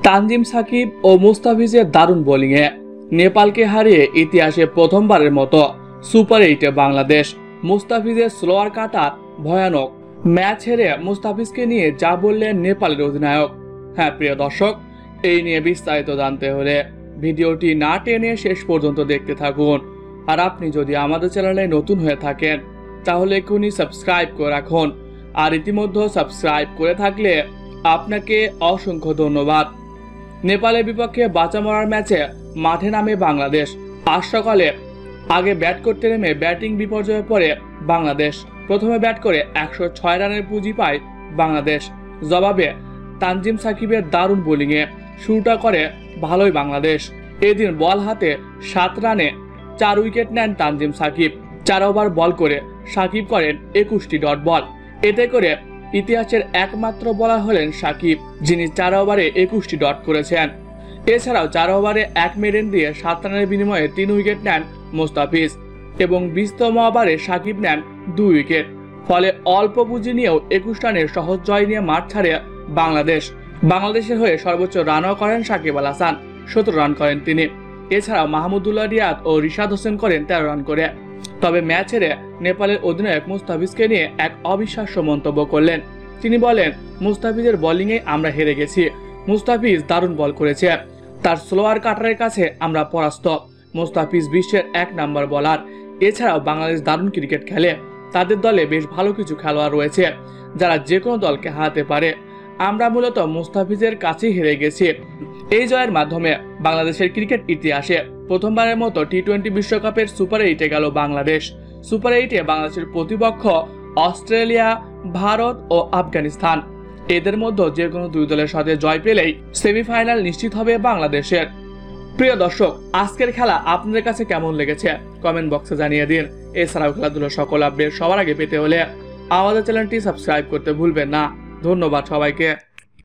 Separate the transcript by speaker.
Speaker 1: তানজিম সাকিব ও মুস্তাফিজের দারুণ বোলিংয়ে নেপালকে হারিয়ে ইতিহাসে প্রথমবারের মতো সুপার 8-এ বাংলাদেশ। মুস্তাফিজের স্লোয়ার কাটার ভয়ানক ম্যাচ হেরে মুস্তাফিজকে নিয়ে যা বললেন নেপালের অধিনায়ক। হ্যাঁ প্রিয় দর্শক, এই নিয়ে বিস্তারিত জানতে হলে ভিডিওটি না টেনে শেষ পর্যন্ত দেখতে থাকুন। আর আপনি যদি আমাদের চ্যানেলে নতুন হয়ে থাকেন তাহলে এখনই সাবস্ক্রাইব করে রাখুন। আর ইতিমধ্যে সাবস্ক্রাইব করে থাকলে আপনাকে অসংখ্য ধন্যবাদ। নেপালের বিপক্ষে বাঁচা মরার ম্যাচে মাঠে নামে বাংলাদেশ। আজ সকালে আগে ব্যাট করতে নেমে ব্যাটিং বিপর্যয়ে পড়ে বাংলাদেশ। প্রথমে ব্যাট করে 106 রানের পুঁজি পায় বাংলাদেশ। জবাবে তানজিম সাকিবের দারুণ বোলিংয়ে শুরুটা করে ভালোই বাংলাদেশ। এদিন বল হাতে 7 রানে 4 উইকেট নেন তানজিম সাকিব। 4 ওভার বল করে সাকিব করেন 21টি ডট বল। এতে করে ইতিহাসের একমাত্র বোলার হলেন সাকিব, যিনি 4 ওভারে 21টি ডট করেছেন। এছাড়াও 4 ওভারে 1 মেডেন দিয়ে 7 রানের বিনিময়ে 3 উইকেট নেন মুস্তাফিজ এবং 20তম ওভারে সাকিব নেন 2 উইকেট। ফলে অল্প পুঁজি নিয়েও 21 রানের সহজ জয় নিয়ে মাঠ ছাড়ে বাংলাদেশ। বাংলাদেশের হয়ে সর্বোচ্চ রানও করেন সাকিব আল হাসান, 17 রান করেন তিনি। এছাড়াও মাহমুদুল্লাহ রিয়াদ ও রিশাদ হোসেন করেন 13 রান করে। তবে ম্যাচ হেরে নেপালের অধিনায়ক মুস্তাফিজকে নিয়ে এক অবিশ্বাস্য মন্তব্য করলেন। তিনি বলেন, মুস্তাফিজের বোলিংয়ে আমরা হেরে গেছি। মুস্তাফিজ দারুণ বল করেছে, তার স্লোয়ার কাটারের কাছে আমরা পরাস্ত। মুস্তাফিজ বিশ্বের 1 নম্বর বোলার। এছাড়াও বাংলাদেশ দারুণ ক্রিকেট খেলে। তাদের দলে বেশ ভালো কিছু খেলোয়াড় রয়েছে যারা যে কোনো দলকে হারাতে পারে। আমরা মূলত মুস্তাফিজের কাছেই হেরে গেছি। এই জয়ের মাধ্যমে বাংলাদেশের ক্রিকেট ইতিহাসে প্রথমবারের মতো টি-20 বিশ্বকাপের সুপার 8-এ গেল বাংলাদেশ। সুপার 8-এ বাংলাদেশের প্রতিপক্ষ অস্ট্রেলিয়া, ভারত ও আফগানিস্তান। এদের মধ্যে যে কোনো 2 দলের সাথে জয় পেলেই সেমিফাইনাল নিশ্চিত হবে বাংলাদেশের। প্রিয় দর্শক, আজকের খেলা আপনাদের কাছে কেমন লেগেছে কমেন্ট বক্সে জানিয়ে দিন। এছাড়াও খেলাধুলার সকল আপডেট সবার আগে পেতে হলে আমাদের চ্যানেলটি সাবস্ক্রাইব করতে ভুলবেন না। ধন্যবাদ সবাইকে।